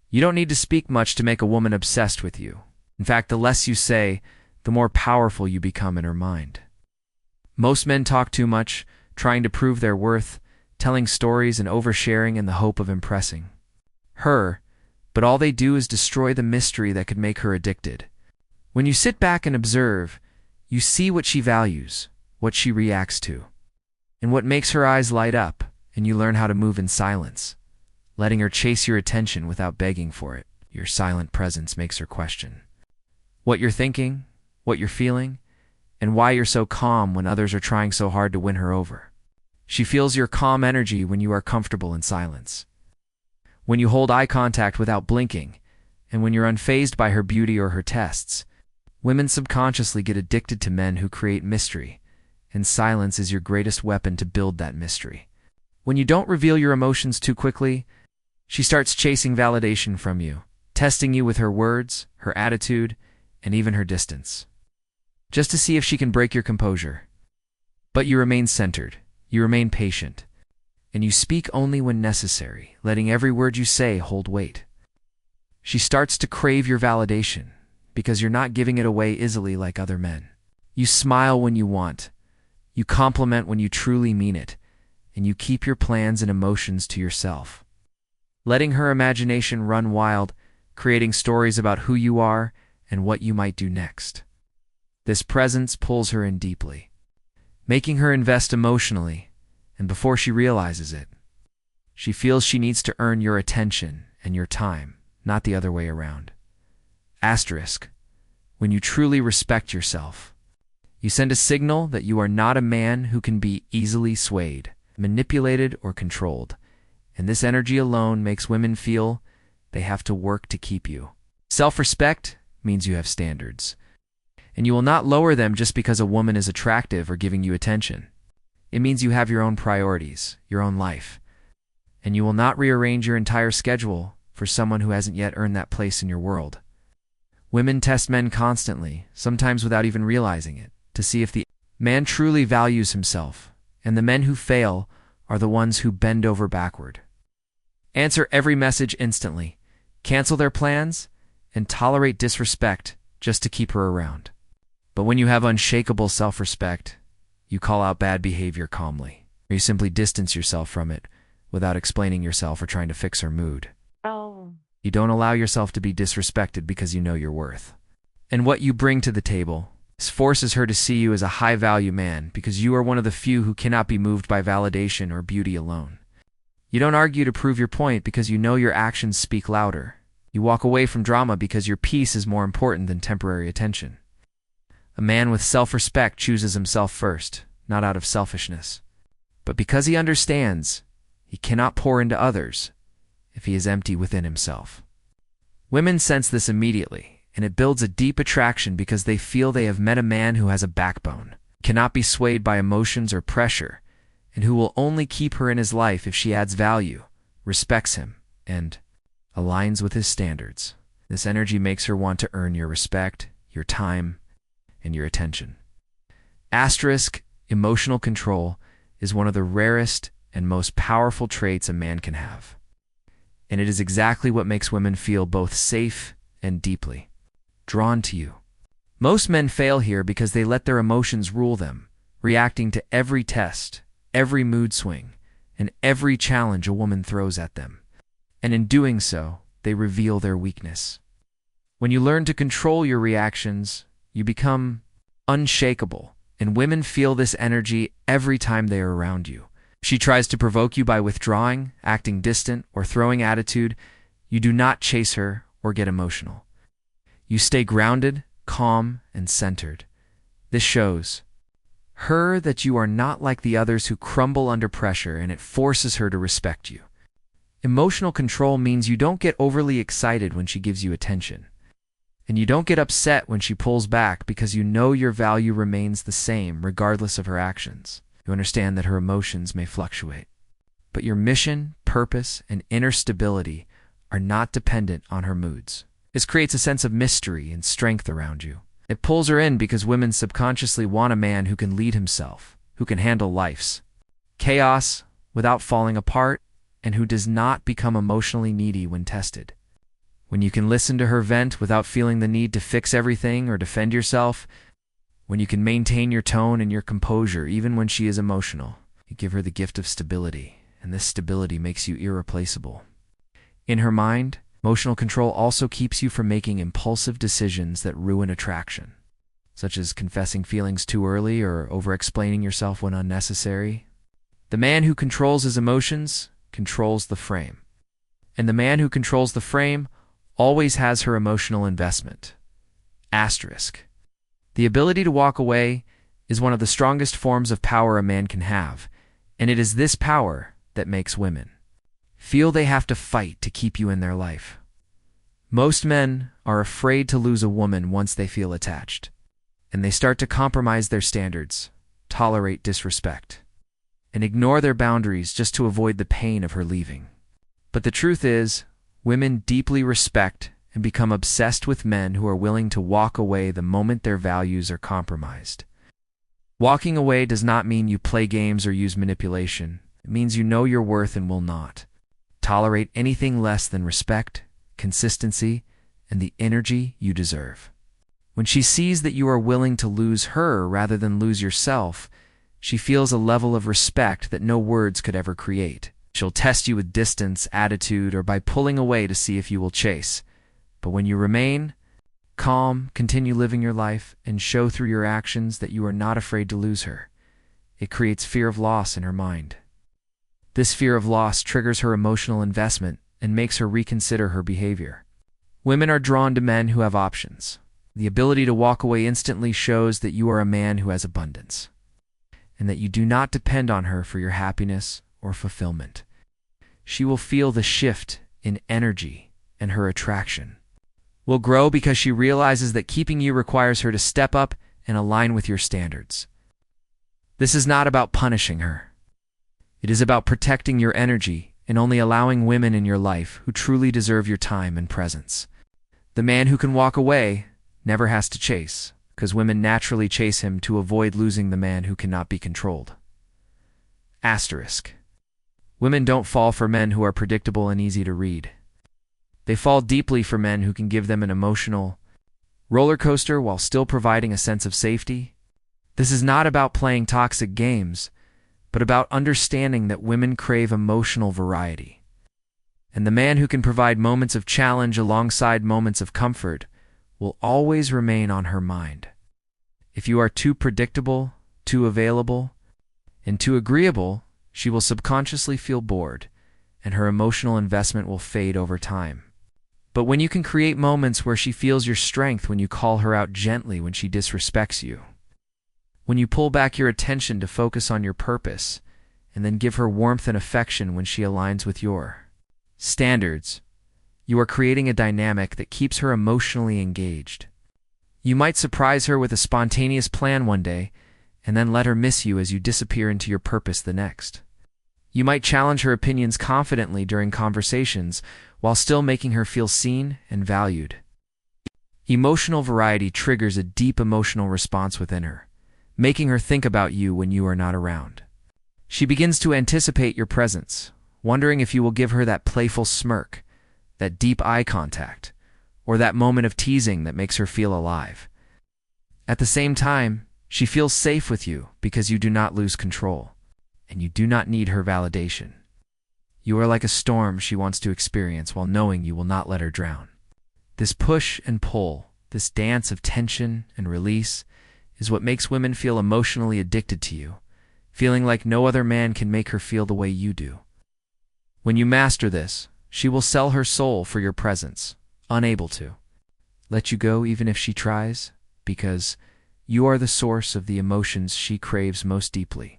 You don't need to speak much to make a woman obsessed with you. In fact, the less you say, the more powerful you become in her mind. Most men talk too much, trying to prove their worth, telling stories and oversharing in the hope of impressing her, but all they do is destroy the mystery that could make her addicted. When you sit back and observe, you see what she values, what she reacts to, and what makes her eyes light up, and you learn how to move in silence, letting her chase your attention without begging for it. Your silent presence makes her question what you're thinking, what you're feeling, and why you're so calm when others are trying so hard to win her over. She feels your calm energy when you are comfortable in silence, when you hold eye contact without blinking, and when you're unfazed by her beauty or her tests. Women subconsciously get addicted to men who create mystery, and silence is your greatest weapon to build that mystery. When you don't reveal your emotions too quickly, she starts chasing validation from you, testing you with her words, her attitude, and even her distance, just to see if she can break your composure. But you remain centered, you remain patient, and you speak only when necessary, letting every word you say hold weight. She starts to crave your validation, because you're not giving it away easily like other men. You smile when you want, you compliment when you truly mean it, and you keep your plans and emotions to yourself, letting her imagination run wild, creating stories about who you are and what you might do next. This presence pulls her in deeply, making her invest emotionally, and before she realizes it, she feels she needs to earn your attention and your time, not the other way around. Asterisk, when you truly respect yourself, you send a signal that you are not a man who can be easily swayed, manipulated, or controlled, and this energy alone makes women feel they have to work to keep you. Self-respect means you have standards, and you will not lower them just because a woman is attractive or giving you attention. It means you have your own priorities, your own life, and you will not rearrange your entire schedule for someone who hasn't yet earned that place in your world. Women test men constantly, sometimes without even realizing it, to see if the man truly values himself, and the men who fail are the ones who bend over backward, answer every message instantly, cancel their plans, and tolerate disrespect just to keep her around. But when you have unshakable self-respect, you call out bad behavior calmly, or you simply distance yourself from it without explaining yourself or trying to fix her mood. You don't allow yourself to be disrespected because you know your worth. And what you bring to the table forces her to see you as a high-value man because you are one of the few who cannot be moved by validation or beauty alone. You don't argue to prove your point because you know your actions speak louder. You walk away from drama because your peace is more important than temporary attention. A man with self-respect chooses himself first, not out of selfishness, but because he understands he cannot pour into others if he is empty within himself. Women sense this immediately, and it builds a deep attraction because they feel they have met a man who has a backbone, cannot be swayed by emotions or pressure, and who will only keep her in his life if she adds value, respects him, and aligns with his standards. This energy makes her want to earn your respect, your time, and your attention. Asterisk, emotional control is one of the rarest and most powerful traits a man can have. And it is exactly what makes women feel both safe and deeply drawn to you. Most men fail here because they let their emotions rule them, reacting to every test, every mood swing, and every challenge a woman throws at them. And in doing so, they reveal their weakness. When you learn to control your reactions, you become unshakable, and women feel this energy every time they are around you. If she tries to provoke you by withdrawing, acting distant, or throwing attitude, you do not chase her or get emotional. You stay grounded, calm, and centered. This shows her that you are not like the others who crumble under pressure, and it forces her to respect you. Emotional control means you don't get overly excited when she gives you attention, and you don't get upset when she pulls back because you know your value remains the same regardless of her actions. You understand that her emotions may fluctuate, but your mission, purpose, and inner stability are not dependent on her moods. This creates a sense of mystery and strength around you. It pulls her in because women subconsciously want a man who can lead himself, who can handle life's chaos without falling apart, and who does not become emotionally needy when tested. When you can listen to her vent without feeling the need to fix everything or defend yourself, when you can maintain your tone and your composure even when she is emotional, you give her the gift of stability, and this stability makes you irreplaceable. In her mind, emotional control also keeps you from making impulsive decisions that ruin attraction, such as confessing feelings too early or over-explaining yourself when unnecessary. The man who controls his emotions controls the frame, and the man who controls the frame always has her emotional investment. Asterisk. The ability to walk away is one of the strongest forms of power a man can have, and it is this power that makes women feel they have to fight to keep you in their life. Most men are afraid to lose a woman once they feel attached, and they start to compromise their standards, tolerate disrespect, and ignore their boundaries just to avoid the pain of her leaving. But the truth is, women deeply respect and become obsessed with men who are willing to walk away the moment their values are compromised. Walking away does not mean you play games or use manipulation. It means you know your worth and will not tolerate anything less than respect, consistency, and the energy you deserve. When she sees that you are willing to lose her rather than lose yourself, she feels a level of respect that no words could ever create. She'll test you with distance, attitude, or by pulling away to see if you will chase. But when you remain calm, continue living your life, and show through your actions that you are not afraid to lose her, it creates fear of loss in her mind. This fear of loss triggers her emotional investment and makes her reconsider her behavior. Women are drawn to men who have options. The ability to walk away instantly shows that you are a man who has abundance, and that you do not depend on her for your happiness or fulfillment. She will feel the shift in energy, and her attraction will grow because she realizes that keeping you requires her to step up and align with your standards. This is not about punishing her. It is about protecting your energy and only allowing women in your life who truly deserve your time and presence. The man who can walk away never has to chase, because women naturally chase him to avoid losing the man who cannot be controlled. Asterisk. Women don't fall for men who are predictable and easy to read. They fall deeply for men who can give them an emotional roller coaster while still providing a sense of safety. This is not about playing toxic games, but about understanding that women crave emotional variety. And the man who can provide moments of challenge alongside moments of comfort will always remain on her mind. If you are too predictable, too available, and too agreeable, she will subconsciously feel bored, and her emotional investment will fade over time. But when you can create moments where she feels your strength, when you call her out gently when she disrespects you, when you pull back your attention to focus on your purpose, and then give her warmth and affection when she aligns with your standards, you are creating a dynamic that keeps her emotionally engaged. You might surprise her with a spontaneous plan one day, and then let her miss you as you disappear into your purpose the next. You might challenge her opinions confidently during conversations, while still making her feel seen and valued. Emotional variety triggers a deep emotional response within her, making her think about you when you are not around. She begins to anticipate your presence, wondering if you will give her that playful smirk, that deep eye contact, or that moment of teasing that makes her feel alive. At the same time, she feels safe with you because you do not lose control, and you do not need her validation. You are like a storm she wants to experience while knowing you will not let her drown. This push and pull, this dance of tension and release, is what makes women feel emotionally addicted to you, feeling like no other man can make her feel the way you do. When you master this, she will sell her soul for your presence, unable to let you go even if she tries, because you are the source of the emotions she craves most deeply.